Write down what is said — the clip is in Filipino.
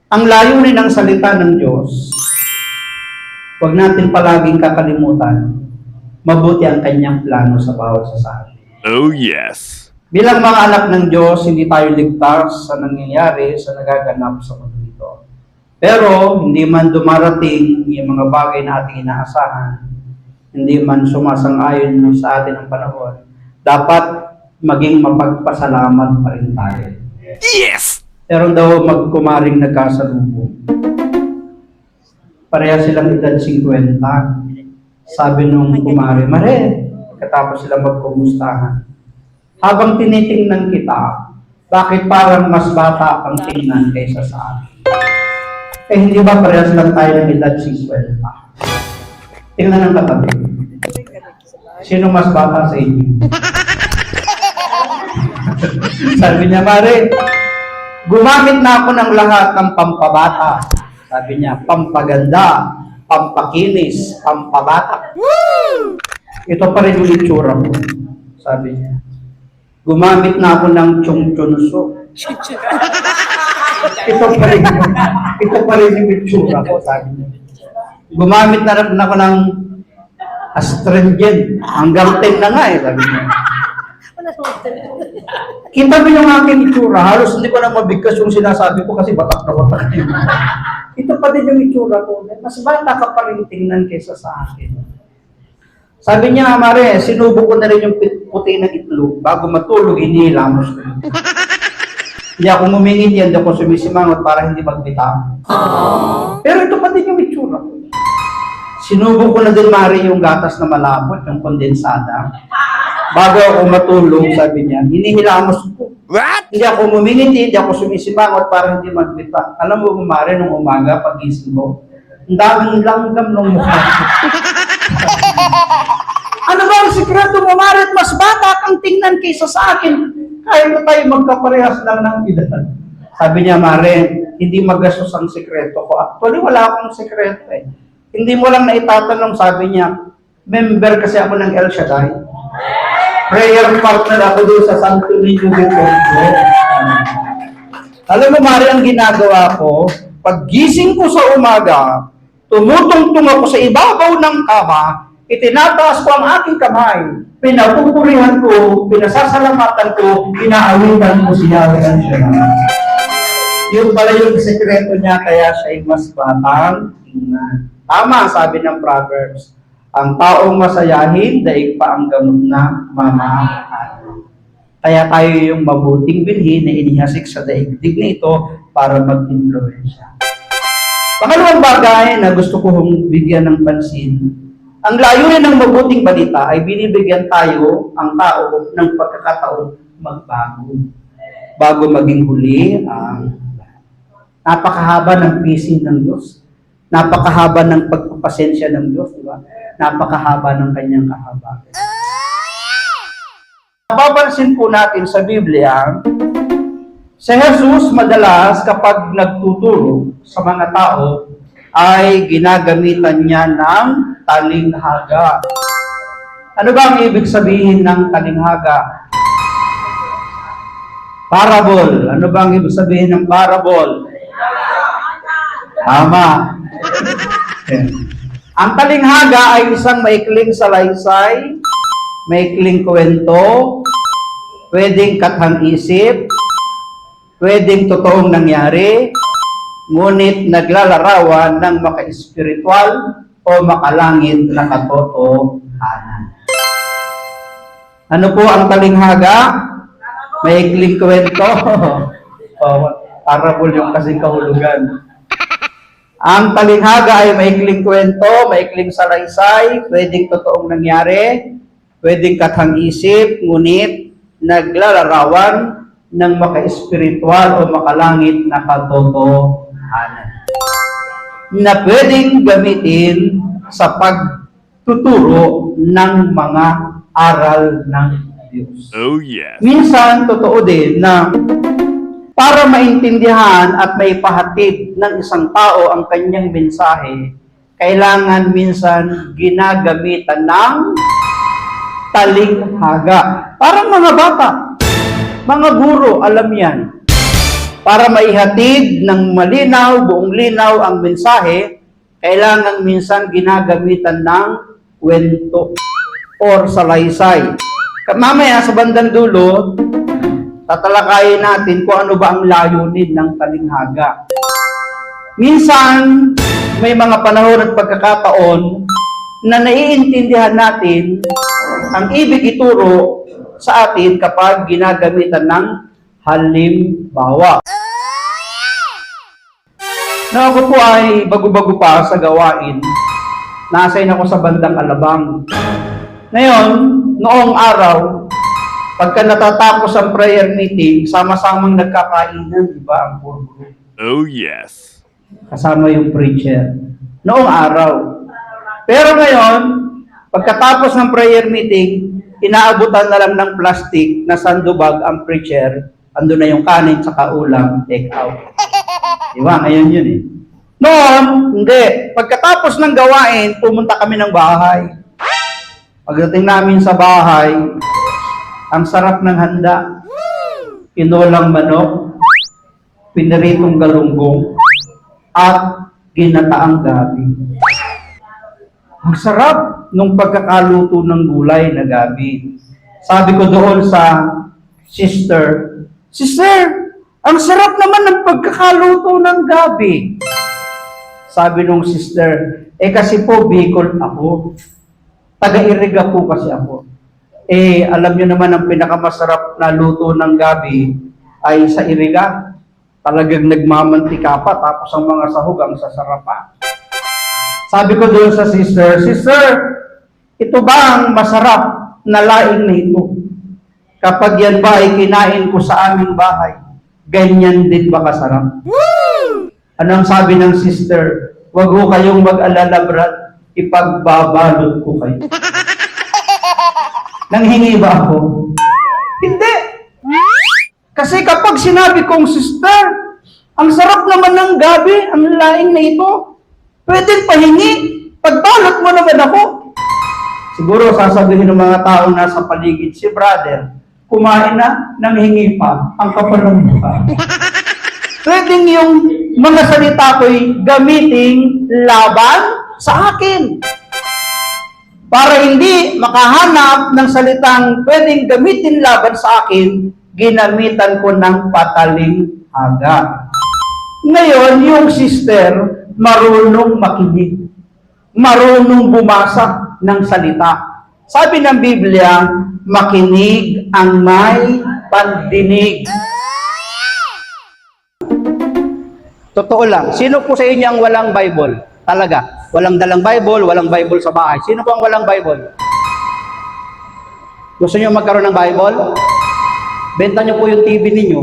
Ang layunin ng salita ng Diyos, huwag natin palaging kakalimutan, mabuti ang kanyang plano sa bawat sa atin. Oh yes. Bilang mga anak ng Diyos, hindi tayo ligtas sa nangyayari, sa nagaganap sa mundo ito. Pero, hindi man dumarating yung mga bagay na ating inaasahan, hindi man sumasang-ayon sa atin ang panahon, dapat maging mapagpasalamat pa rin tayo. Yes! Meron daw magkumaring nagkasalubong. Pareha silang edad 50. Sabi nung kumari, Mare, katapos silang magkumustahan. Habang tinitingnan kita, bakit parang mas bata ang tingnan kaysa sa akin? Eh hindi ba parehas lang tayo ng edad 50? Tingnan ang katabi. Sino mas bata sa inyo? Sabi niya, Mare, gumamit na ako ng lahat ng pampabata. Sabi niya, pampaganda, pampakinis, pampabata. Woo! Ito pa rin yung itsura ko. Sabi niya. Gumamit na ako ng chungchunso. Ito pa rin yung itsura ko, sabi niya. Gumamit na rin ako ng astringent. Hanggang 10 na nga sabi niya. Kita mo yung aking itsura, halos hindi ko na mabigkas yung sinasabi ko kasi batak na batak. Ito pa din yung itsura ko. Mas bata ka pa rin tingnan kaysa sa akin. Sabi niya, Mare, sinubo ko na rin yung puti ng itlog. Bago matulog, inilamos ko. Hindi ako ngumingin yan, hindi ako sumisimangot para hindi magbitaw. Pero ito pa din yung itsura ko. Sinubo ko na din, Mare, yung gatas na malapot, yung kondensada. Bago ako matulog, sabi niya, hinihilamos ko. What? Hindi ako ngumingiti, hindi ako sumisimangot para hindi magbitaw. Alam mo, Mare, nung umaga, pag-isip mo, ang daming langgam ng mukha ko. Ano ba ang sikreto mo, Mare? Mas bata kang tingnan kaysa sa akin. Kaya na tayo magkaparehas lang ng edad. Sabi niya, Mare, hindi magastos ang sikreto ko. Actually, wala akong sikreto eh. Hindi mo lang naitatanong, sabi niya, member kasi ako ng El Shaddai. Prayer partner ako doon sa Santo Niño de Porto. Alam mo, Mare, ang ginagawa ko, pag gising ko sa umaga, tumutungtong ako sa ibabaw ng kama, itinataas ko ang aking kamay, pinapupurihan ko, pinasasalamatan ko, pinaawitan ko siya. Yun pala yung sekreto niya, kaya siya ay mas batang tingnan. Tama, sabi ng Proverbs, ang taong masayahin, daig pa ang gamot na mamahal. Kaya tayo yung mabuting bilhin na inihasik sa daigdig na ito para mag-influensya. Pangalawang bagay na gusto kong bigyan ng pansin, ang layunin ng mabuting balita ay binibigyan tayo, ang tao, ng pagkakataon magbago. Bago maging huli, napakahaba ng pisin ng Diyos. Napakahaba ng pagpapasensya ng Diyos, di ba? Napakahaba ng kanyang kahabaan. Napapansin po natin sa Biblia, si Jesus madalas kapag nagtuturo sa mga tao ay ginagamitan niya ng talinghaga. Ano ba ang ibig sabihin ng talinghaga? Parable. Ano ba ang ibig sabihin ng parable? Tama. Ang talinghaga ay isang maikling salaysay, maikling kwento, pwedeng kathang-isip, pwedeng totoong nangyari, ngunit naglalarawan ng maka-espiritual o makalangit na katotohanan. Ano po ang talinghaga? Maikling kwento. Parable yung kasing kahulugan. Ang talinghaga ay maikling kwento, maikling salaysay, pwedeng totoong nangyari, pwedeng kathang-isip, ngunit naglalarawan ng maka-espiritual o makalangit na katotohanan. Na pwedeng gamitin sa pagtuturo ng mga aral ng Diyos. Oh yes. Minsan, totoo din na para maintindihan at maipahatid ng isang tao ang kanyang mensahe, kailangan minsan ginagamitan ng talinghaga. Parang mga bata, mga guro, alam yan. para maihatid ng malinaw, buong linaw ang mensahe, kailangan minsan ginagamitan ng kwento or salaysay. Mamaya sa bandang dulo, tatalakayin natin kung ano ba ang layunin ng talinghaga. Minsan, may mga panahon at pagkakataon na naiintindihan natin ang ibig ituro sa atin kapag ginagamitan ng halimbawa. Na ako po ay bago-bago pa sa gawain, na-assign ako sa bandang Alabang. Ngayon, noong araw, pagka natatapos ang prayer meeting, sama-samang nagkakainan, di ba, ang puro group. Oh, yes. Kasama yung preacher. Noong araw. Pero ngayon, pagkatapos ng prayer meeting, inaabutan na lang ng plastic na sandubag ang preacher, ando na yung kanin sa ulam, take out. Di ba? Ngayon yun eh. Noon, hindi. Pagkatapos ng gawain, pumunta kami ng bahay. Pagdating namin sa bahay, ang sarap ng handa. Pinolang manok, piniritong galunggong, at ginataang gabi. Ang sarap nung pagkakaluto ng gulay na gabi. Sabi ko doon sa sister, "Sister, ang sarap naman ng pagkakaluto ng gabi." Sabi nung sister, kasi po Bicol ako. Taga-Iriga po kasi ako. Alam niyo naman ang pinakamasarap na luto ng gabi ay sa Iriga. Talagang nagmamantika pa, tapos ang mga sahog ang sasarap pa. Sabi ko doon sa sister, "Sister, ito ba ang masarap na laing na ito? Kapag yan ba ay kinain ko sa aming bahay, ganyan din ba kasarap?" Ano ang sabi ng sister? "Wag ho kayong mag-alala, Brad. Ipagbabalot ko kayo." Nanghingi ba ako? Hindi. Kasi kapag sinabi kong, "Sister, ang sarap naman ng gabi, ang laing na ito, pwedeng pahingi, pagbalot mo naman ako." Siguro sasabihin ng mga tao na sa paligid, "Si brother, kumain na, nanghingi pa, ang kapal ng mukha." Pwedeng yung mga salita ko'y gamiting laban sa akin. Para hindi makahanap ng salitang pwedeng gamitin laban sa akin, ginamitan ko ng patalinghaga. Ngayon, yung sister, marunong makinig. Marunong bumasa ng salita. Sabi ng Biblia, makinig ang may pandinig. Totoo lang. Sino po sa inyo ang walang Bible? Talaga. Walang dalang Bible, walang Bible sa bahay. Sino po ang walang Bible? Gusto niyo magkaroon ng Bible? Benta niyo po yung TV ninyo.